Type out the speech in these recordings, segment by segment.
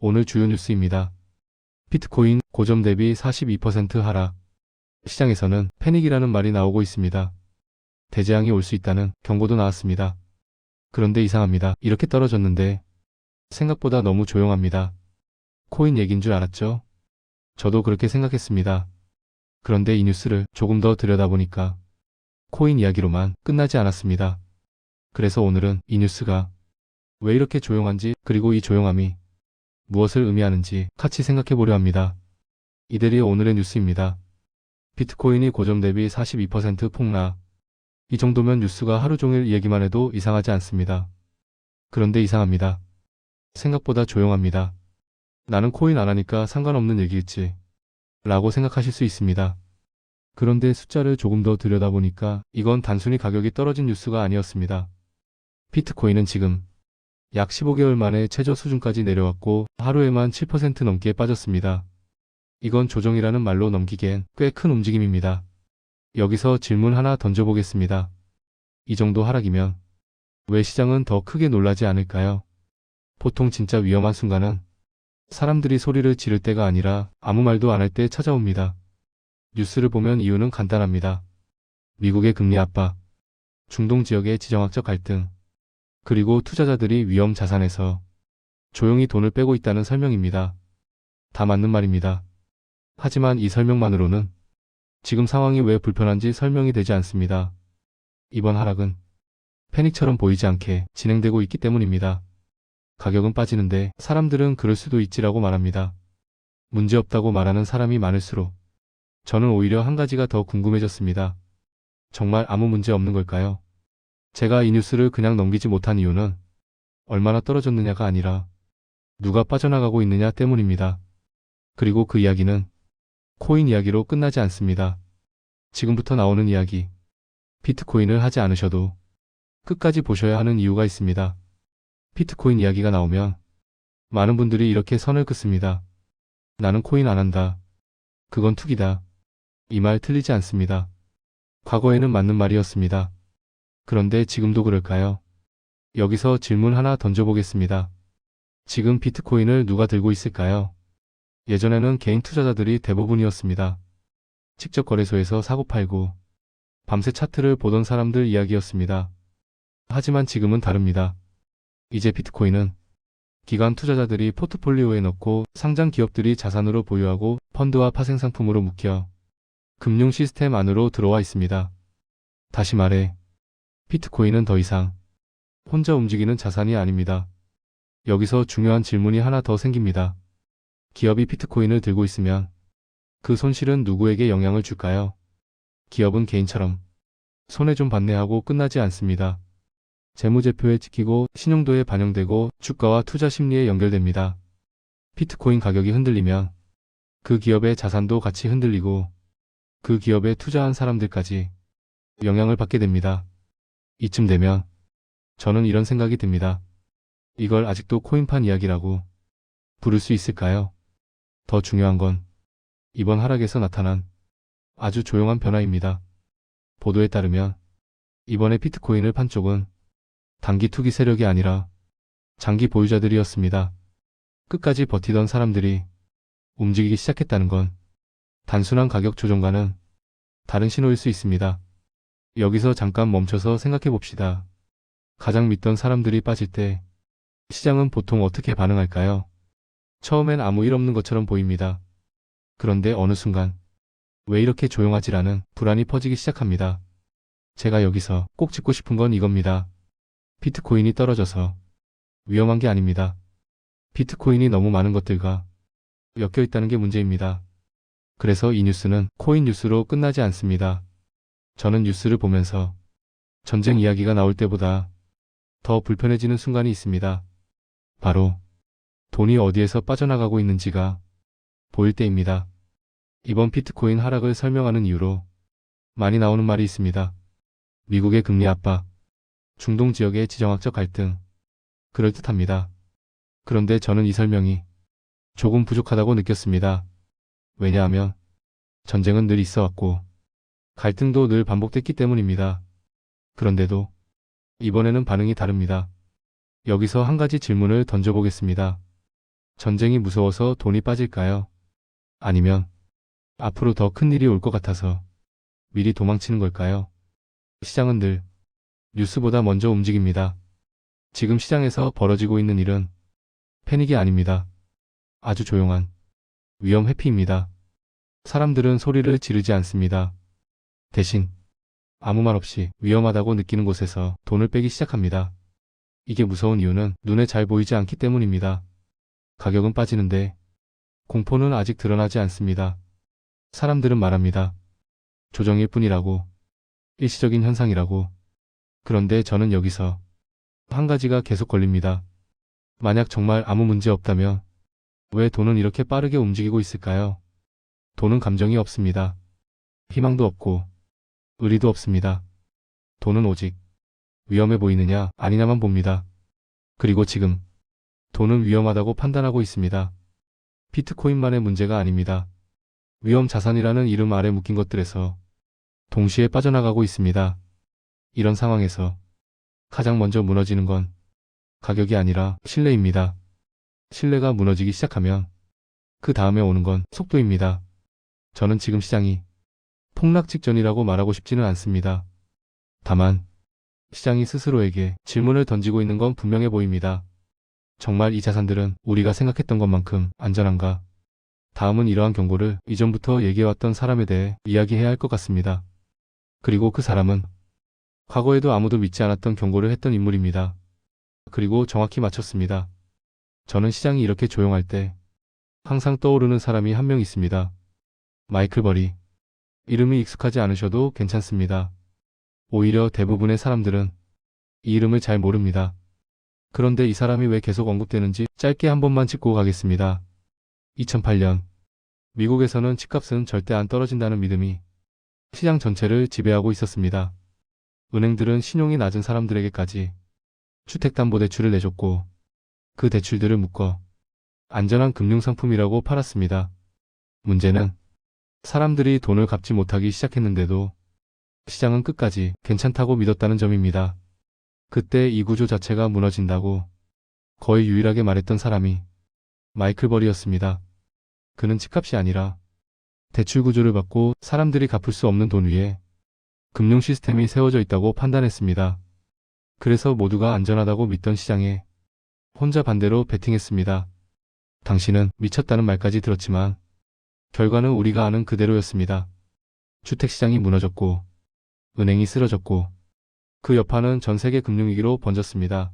오늘 주요 뉴스입니다. 비트코인 고점 대비 42% 하락. 시장에서는 패닉이라는 말이 나오고 있습니다. 대재앙이 올 수 있다는 경고도 나왔습니다. 그런데 이상합니다. 이렇게 떨어졌는데 생각보다 너무 조용합니다. 코인 얘기인 줄 알았죠? 저도 그렇게 생각했습니다. 그런데 이 뉴스를 조금 더 들여다보니까 코인 이야기로만 끝나지 않았습니다. 그래서 오늘은 이 뉴스가 왜 이렇게 조용한지, 그리고 이 조용함이 무엇을 의미하는지 같이 생각해 보려 합니다. 이들이 오늘의 뉴스입니다. 비트코인이 고점 대비 42% 폭락. 이 정도면 뉴스가 하루 종일 얘기만 해도 이상하지 않습니다. 그런데 이상합니다. 생각보다 조용합니다. 나는 코인 안 하니까 상관없는 얘기겠지 라고 생각하실 수 있습니다. 그런데 숫자를 조금 더 들여다보니까 이건 단순히 가격이 떨어진 뉴스가 아니었습니다. 비트코인은 지금 약 15개월 만에 최저 수준까지 내려왔고 하루에만 7% 넘게 빠졌습니다. 이건 조정이라는 말로 넘기기엔 꽤 큰 움직임입니다. 여기서 질문 하나 던져보겠습니다. 이 정도 하락이면 왜 시장은 더 크게 놀라지 않을까요? 보통 진짜 위험한 순간은 사람들이 소리를 지를 때가 아니라 아무 말도 안 할 때 찾아옵니다. 뉴스를 보면 이유는 간단합니다. 미국의 금리 압박, 중동 지역의 지정학적 갈등, 그리고 투자자들이 위험 자산에서 조용히 돈을 빼고 있다는 설명입니다. 다 맞는 말입니다. 하지만 이 설명만으로는 지금 상황이 왜 불편한지 설명이 되지 않습니다. 이번 하락은 패닉처럼 보이지 않게 진행되고 있기 때문입니다. 가격은 빠지는데 사람들은 그럴 수도 있지라고 말합니다. 문제없다고 말하는 사람이 많을수록 저는 오히려 한 가지가 더 궁금해졌습니다. 정말 아무 문제 없는 걸까요? 제가 이 뉴스를 그냥 넘기지 못한 이유는 얼마나 떨어졌느냐가 아니라 누가 빠져나가고 있느냐 때문입니다. 그리고 그 이야기는 코인 이야기로 끝나지 않습니다. 지금부터 나오는 이야기, 비트코인을 하지 않으셔도 끝까지 보셔야 하는 이유가 있습니다. 비트코인 이야기가 나오면 많은 분들이 이렇게 선을 긋습니다. 나는 코인 안 한다. 그건 투기다. 이 말 틀리지 않습니다. 과거에는 맞는 말이었습니다. 그런데 지금도 그럴까요? 여기서 질문 하나 던져보겠습니다. 지금 비트코인을 누가 들고 있을까요? 예전에는 개인 투자자들이 대부분이었습니다. 직접 거래소에서 사고 팔고 밤새 차트를 보던 사람들 이야기였습니다. 하지만 지금은 다릅니다. 이제 비트코인은 기관 투자자들이 포트폴리오에 넣고 상장 기업들이 자산으로 보유하고 펀드와 파생상품으로 묶여 금융 시스템 안으로 들어와 있습니다. 다시 말해 비트코인은 더 이상 혼자 움직이는 자산이 아닙니다. 여기서 중요한 질문이 하나 더 생깁니다. 기업이 비트코인을 들고 있으면 그 손실은 누구에게 영향을 줄까요? 기업은 개인처럼 손해 좀 받네 하고 끝나지 않습니다. 재무제표에 찍히고 신용도에 반영되고 주가와 투자 심리에 연결됩니다. 비트코인 가격이 흔들리면 그 기업의 자산도 같이 흔들리고 그 기업에 투자한 사람들까지 영향을 받게 됩니다. 이쯤 되면 저는 이런 생각이 듭니다. 이걸 아직도 코인판 이야기라고 부를 수 있을까요? 더 중요한 건 이번 하락에서 나타난 아주 조용한 변화입니다. 보도에 따르면 이번에 비트코인을 판 쪽은 단기 투기 세력이 아니라 장기 보유자들이었습니다. 끝까지 버티던 사람들이 움직이기 시작했다는 건 단순한 가격 조정과는 다른 신호일 수 있습니다. 여기서 잠깐 멈춰서 생각해 봅시다. 가장 믿던 사람들이 빠질 때 시장은 보통 어떻게 반응할까요? 처음엔 아무 일 없는 것처럼 보입니다. 그런데 어느 순간 왜 이렇게 조용하지라는 불안이 퍼지기 시작합니다. 제가 여기서 꼭 짚고 싶은 건 이겁니다. 비트코인이 떨어져서 위험한 게 아닙니다. 비트코인이 너무 많은 것들과 엮여 있다는 게 문제입니다. 그래서 이 뉴스는 코인 뉴스로 끝나지 않습니다. 저는 뉴스를 보면서 전쟁 이야기가 나올 때보다 더 불편해지는 순간이 있습니다. 바로 돈이 어디에서 빠져나가고 있는지가 보일 때입니다. 이번 비트코인 하락을 설명하는 이유로 많이 나오는 말이 있습니다. 미국의 금리 압박, 중동 지역의 지정학적 갈등, 그럴듯합니다. 그런데 저는 이 설명이 조금 부족하다고 느꼈습니다. 왜냐하면 전쟁은 늘 있어 왔고 갈등도 늘 반복됐기 때문입니다. 그런데도 이번에는 반응이 다릅니다. 여기서 한 가지 질문을 던져보겠습니다. 전쟁이 무서워서 돈이 빠질까요? 아니면 앞으로 더 큰 일이 올 것 같아서 미리 도망치는 걸까요? 시장은 늘 뉴스보다 먼저 움직입니다. 지금 시장에서 벌어지고 있는 일은 패닉이 아닙니다. 아주 조용한 위험 회피입니다. 사람들은 소리를 지르지 않습니다. 대신 아무 말 없이 위험하다고 느끼는 곳에서 돈을 빼기 시작합니다. 이게 무서운 이유는 눈에 잘 보이지 않기 때문입니다. 가격은 빠지는데 공포는 아직 드러나지 않습니다. 사람들은 말합니다. 조정일 뿐이라고, 일시적인 현상이라고. 그런데 저는 여기서 한 가지가 계속 걸립니다. 만약 정말 아무 문제 없다면 왜 돈은 이렇게 빠르게 움직이고 있을까요? 돈은 감정이 없습니다. 희망도 없고 의리도 없습니다. 돈은 오직 위험해 보이느냐 아니냐만 봅니다. 그리고 지금 돈은 위험하다고 판단하고 있습니다. 비트코인만의 문제가 아닙니다. 위험 자산이라는 이름 아래 묶인 것들에서 동시에 빠져나가고 있습니다. 이런 상황에서 가장 먼저 무너지는 건 가격이 아니라 신뢰입니다. 신뢰가 무너지기 시작하면 그 다음에 오는 건 속도입니다. 저는 지금 시장이 폭락 직전이라고 말하고 싶지는 않습니다. 다만 시장이 스스로에게 질문을 던지고 있는 건 분명해 보입니다. 정말 이 자산들은 우리가 생각했던 것만큼 안전한가? 다음은 이러한 경고를 이전부터 얘기해왔던 사람에 대해 이야기해야 할 것 같습니다. 그리고 그 사람은 과거에도 아무도 믿지 않았던 경고를 했던 인물입니다. 그리고 정확히 맞췄습니다. 저는 시장이 이렇게 조용할 때 항상 떠오르는 사람이 한 명 있습니다. 마이클 버리. 이름이 익숙하지 않으셔도 괜찮습니다. 오히려 대부분의 사람들은 이 이름을 잘 모릅니다. 그런데 이 사람이 왜 계속 언급되는지 짧게 한 번만 짚고 가겠습니다. 2008년 미국에서는 집값은 절대 안 떨어진다는 믿음이 시장 전체를 지배하고 있었습니다. 은행들은 신용이 낮은 사람들에게까지 주택담보대출을 내줬고 그 대출들을 묶어 안전한 금융상품이라고 팔았습니다. 문제는 사람들이 돈을 갚지 못하기 시작했는데도 시장은 끝까지 괜찮다고 믿었다는 점입니다. 그때 이 구조 자체가 무너진다고 거의 유일하게 말했던 사람이 마이클 버리였습니다. 그는 집값이 아니라 대출 구조를 받고 사람들이 갚을 수 없는 돈 위에 금융 시스템이 세워져 있다고 판단했습니다. 그래서 모두가 안전하다고 믿던 시장에 혼자 반대로 베팅했습니다. 당신은 미쳤다는 말까지 들었지만 결과는 우리가 아는 그대로였습니다. 주택시장이 무너졌고 은행이 쓰러졌고 그 여파는 전 세계 금융위기로 번졌습니다.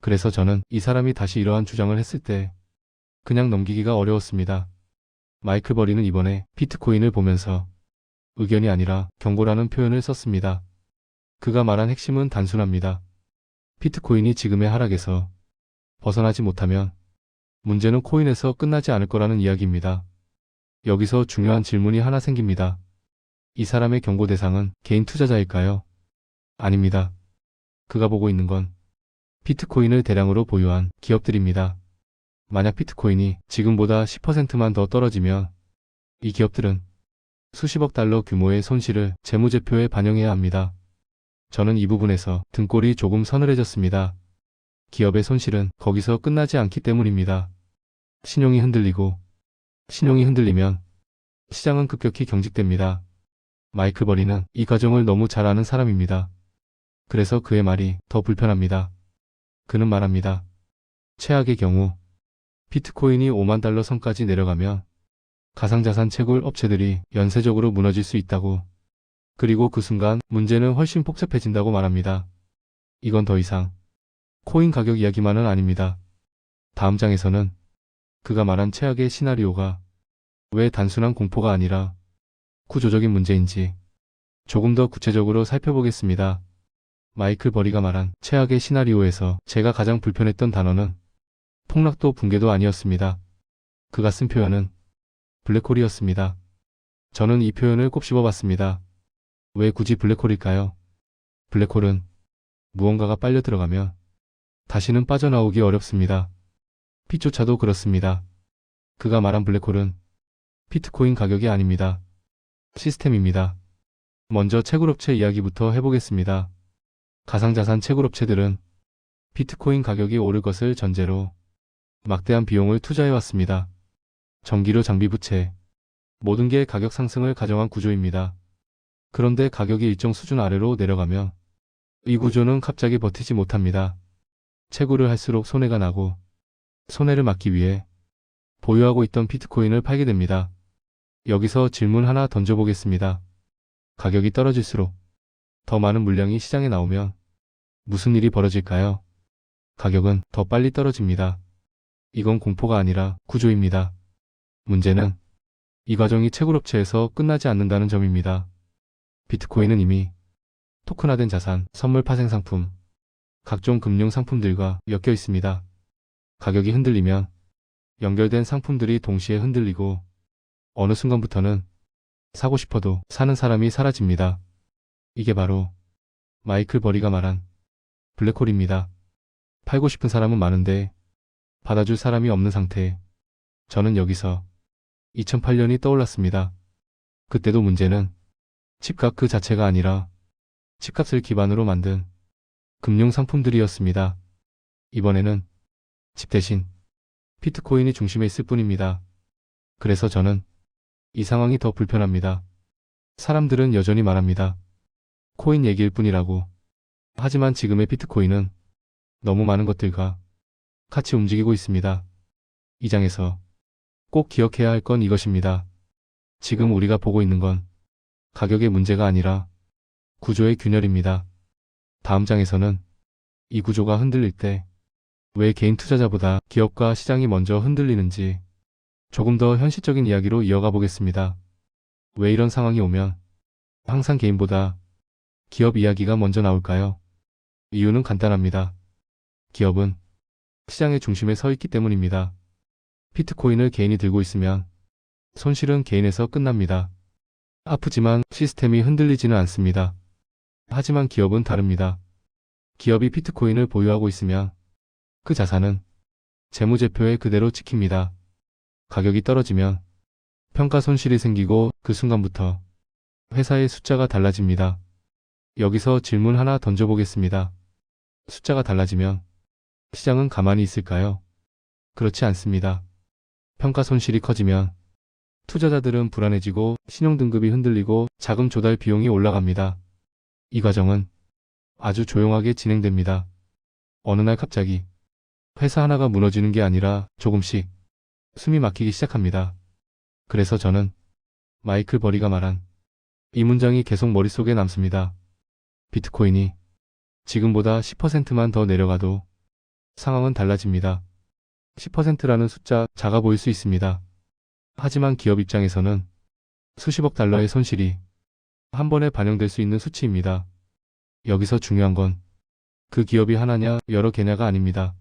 그래서 저는 이 사람이 다시 이러한 주장을 했을 때 그냥 넘기기가 어려웠습니다. 마이클 버리는 이번에 비트코인을 보면서 의견이 아니라 경고라는 표현을 썼습니다. 그가 말한 핵심은 단순합니다. 비트코인이 지금의 하락에서 벗어나지 못하면 문제는 코인에서 끝나지 않을 거라는 이야기입니다. 여기서 중요한 질문이 하나 생깁니다. 이 사람의 경고 대상은 개인 투자자일까요? 아닙니다. 그가 보고 있는 건 비트코인을 대량으로 보유한 기업들입니다. 만약 비트코인이 지금보다 10%만 더 떨어지면 이 기업들은 수십억 달러 규모의 손실을 재무제표에 반영해야 합니다. 저는 이 부분에서 등골이 조금 서늘해졌습니다. 기업의 손실은 거기서 끝나지 않기 때문입니다. 신용이 흔들리면 시장은 급격히 경직됩니다. 마이클 버리는 이 과정을 너무 잘 아는 사람입니다. 그래서 그의 말이 더 불편합니다. 그는 말합니다. 최악의 경우 비트코인이 5만 달러 선까지 내려가면 가상자산 채굴 업체들이 연쇄적으로 무너질 수 있다고. 그리고 그 순간 문제는 훨씬 복잡해진다고 말합니다. 이건 더 이상 코인 가격 이야기만은 아닙니다. 다음 장에서는 그가 말한 최악의 시나리오가 왜 단순한 공포가 아니라 구조적인 문제인지 조금 더 구체적으로 살펴보겠습니다. 마이클 버리가 말한 최악의 시나리오에서 제가 가장 불편했던 단어는 폭락도 붕괴도 아니었습니다. 그가 쓴 표현은 블랙홀이었습니다. 저는 이 표현을 곱씹어봤습니다. 왜 굳이 블랙홀일까요? 블랙홀은 무언가가 빨려 들어가면 다시는 빠져나오기 어렵습니다. 빛조차도 그렇습니다. 그가 말한 블랙홀은 비트코인 가격이 아닙니다. 시스템입니다. 먼저 채굴업체 이야기부터 해보겠습니다. 가상자산 채굴업체들은 비트코인 가격이 오를 것을 전제로 막대한 비용을 투자해왔습니다. 전기료 장비 부채, 모든 게 가격 상승을 가정한 구조입니다. 그런데 가격이 일정 수준 아래로 내려가면 이 구조는 갑자기 버티지 못합니다. 채굴을 할수록 손해가 나고 손해를 막기 위해 보유하고 있던 비트코인을 팔게 됩니다. 여기서 질문 하나 던져보겠습니다. 가격이 떨어질수록 더 많은 물량이 시장에 나오면 무슨 일이 벌어질까요? 가격은 더 빨리 떨어집니다. 이건 공포가 아니라 구조입니다. 문제는 이 과정이 채굴업체에서 끝나지 않는다는 점입니다. 비트코인은 이미 토큰화된 자산, 선물 파생 상품, 각종 금융 상품들과 엮여 있습니다. 가격이 흔들리면 연결된 상품들이 동시에 흔들리고 어느 순간부터는 사고 싶어도 사는 사람이 사라집니다. 이게 바로 마이클 버리가 말한 블랙홀입니다. 팔고 싶은 사람은 많은데 받아줄 사람이 없는 상태. 저는 여기서 2008년이 떠올랐습니다. 그때도 문제는 집값 그 자체가 아니라 집값을 기반으로 만든 금융 상품들이었습니다. 이번에는 집 대신 비트코인이 중심에 있을 뿐입니다. 그래서 저는 이 상황이 더 불편합니다. 사람들은 여전히 말합니다. 코인 얘기일 뿐이라고. 하지만 지금의 비트코인은 너무 많은 것들과 같이 움직이고 있습니다. 이 장에서 꼭 기억해야 할 건 이것입니다. 지금 우리가 보고 있는 건 가격의 문제가 아니라 구조의 균열입니다. 다음 장에서는 이 구조가 흔들릴 때 왜 개인 투자자보다 기업과 시장이 먼저 흔들리는지 조금 더 현실적인 이야기로 이어가 보겠습니다. 왜 이런 상황이 오면 항상 개인보다 기업 이야기가 먼저 나올까요? 이유는 간단합니다. 기업은 시장의 중심에 서 있기 때문입니다. 비트코인을 개인이 들고 있으면 손실은 개인에서 끝납니다. 아프지만 시스템이 흔들리지는 않습니다. 하지만 기업은 다릅니다. 기업이 비트코인을 보유하고 있으면 그 자산은 재무제표에 그대로 찍힙니다. 가격이 떨어지면 평가 손실이 생기고 그 순간부터 회사의 숫자가 달라집니다. 여기서 질문 하나 던져보겠습니다. 숫자가 달라지면 시장은 가만히 있을까요? 그렇지 않습니다. 평가 손실이 커지면 투자자들은 불안해지고 신용등급이 흔들리고 자금 조달 비용이 올라갑니다. 이 과정은 아주 조용하게 진행됩니다. 어느 날 갑자기 회사 하나가 무너지는 게 아니라 조금씩 숨이 막히기 시작합니다. 그래서 저는 마이클 버리가 말한 이 문장이 계속 머릿속에 남습니다. 비트코인이 지금보다 10%만 더 내려가도 상황은 달라집니다. 10%라는 숫자 작아 보일 수 있습니다. 하지만 기업 입장에서는 수십억 달러의 손실이 한 번에 반영될 수 있는 수치입니다. 여기서 중요한 건 그 기업이 하나냐 여러 개냐가 아닙니다.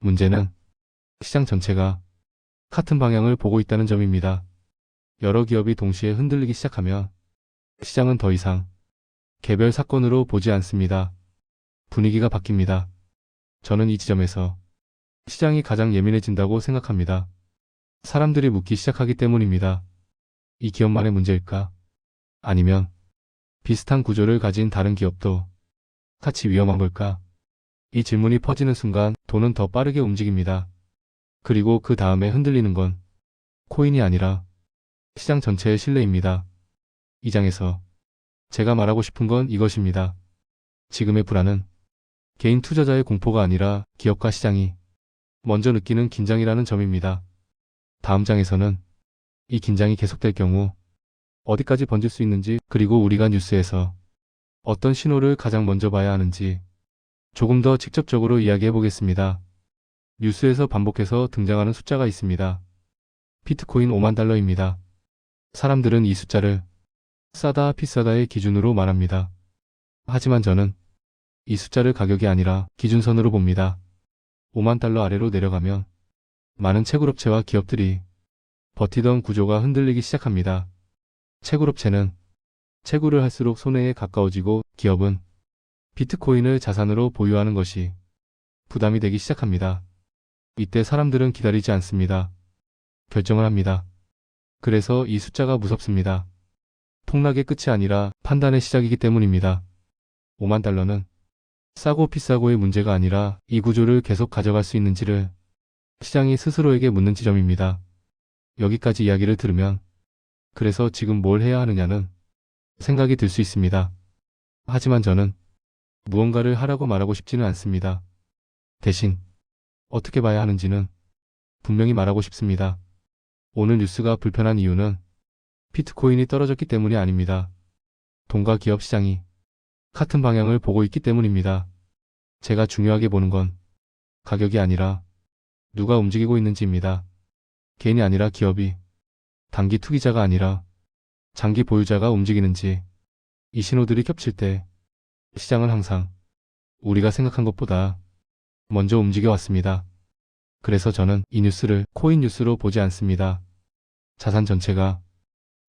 문제는 시장 전체가 같은 방향을 보고 있다는 점입니다. 여러 기업이 동시에 흔들리기 시작하면 시장은 더 이상 개별 사건으로 보지 않습니다. 분위기가 바뀝니다. 저는 이 지점에서 시장이 가장 예민해진다고 생각합니다. 사람들이 묻기 시작하기 때문입니다. 이 기업만의 문제일까? 아니면 비슷한 구조를 가진 다른 기업도 같이 위험한 걸까? 이 질문이 퍼지는 순간 돈은 더 빠르게 움직입니다. 그리고 그 다음에 흔들리는 건 코인이 아니라 시장 전체의 신뢰입니다. 이 장에서 제가 말하고 싶은 건 이것입니다. 지금의 불안은 개인 투자자의 공포가 아니라 기업과 시장이 먼저 느끼는 긴장이라는 점입니다. 다음 장에서는 이 긴장이 계속될 경우 어디까지 번질 수 있는지, 그리고 우리가 뉴스에서 어떤 신호를 가장 먼저 봐야 하는지 조금 더 직접적으로 이야기해 보겠습니다. 뉴스에서 반복해서 등장하는 숫자가 있습니다. 비트코인 5만 달러입니다. 사람들은 이 숫자를 싸다 비싸다의 기준으로 말합니다. 하지만 저는 이 숫자를 가격이 아니라 기준선으로 봅니다. 5만 달러 아래로 내려가면 많은 채굴업체와 기업들이 버티던 구조가 흔들리기 시작합니다. 채굴업체는 채굴을 할수록 손해에 가까워지고 기업은 비트코인을 자산으로 보유하는 것이 부담이 되기 시작합니다. 이때 사람들은 기다리지 않습니다. 결정을 합니다. 그래서 이 숫자가 무섭습니다. 폭락의 끝이 아니라 판단의 시작이기 때문입니다. 5만 달러는 싸고 비싸고의 문제가 아니라 이 구조를 계속 가져갈 수 있는지를 시장이 스스로에게 묻는 지점입니다. 여기까지 이야기를 들으면 그래서 지금 뭘 해야 하느냐는 생각이 들 수 있습니다. 하지만 저는 무언가를 하라고 말하고 싶지는 않습니다. 대신 어떻게 봐야 하는지는 분명히 말하고 싶습니다. 오늘 뉴스가 불편한 이유는 비트코인이 떨어졌기 때문이 아닙니다. 돈과 기업 시장이 같은 방향을 보고 있기 때문입니다. 제가 중요하게 보는 건 가격이 아니라 누가 움직이고 있는지입니다. 개인이 아니라 기업이, 단기 투기자가 아니라 장기 보유자가 움직이는지, 이 신호들이 겹칠 때 시장은 항상 우리가 생각한 것보다 먼저 움직여 왔습니다. 그래서 저는 이 뉴스를 코인 뉴스로 보지 않습니다. 자산 전체가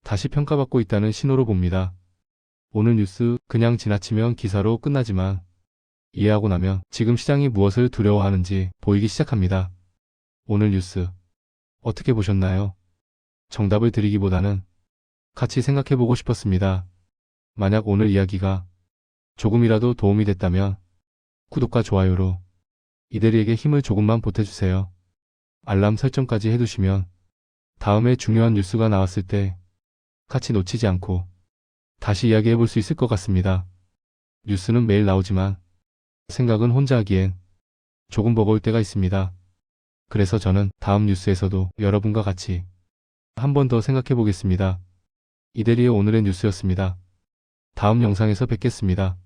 다시 평가받고 있다는 신호로 봅니다. 오늘 뉴스 그냥 지나치면 기사로 끝나지만 이해하고 나면 지금 시장이 무엇을 두려워하는지 보이기 시작합니다. 오늘 뉴스 어떻게 보셨나요? 정답을 드리기보다는 같이 생각해보고 싶었습니다. 만약 오늘 이야기가 조금이라도 도움이 됐다면 구독과 좋아요로 이대리에게 힘을 조금만 보태주세요. 알람 설정까지 해두시면 다음에 중요한 뉴스가 나왔을 때 같이 놓치지 않고 다시 이야기해볼 수 있을 것 같습니다. 뉴스는 매일 나오지만 생각은 혼자 하기엔 조금 버거울 때가 있습니다. 그래서 저는 다음 뉴스에서도 여러분과 같이 한 번 더 생각해 보겠습니다. 이대리의 오늘의 뉴스였습니다. 다음 영상에서 뵙겠습니다.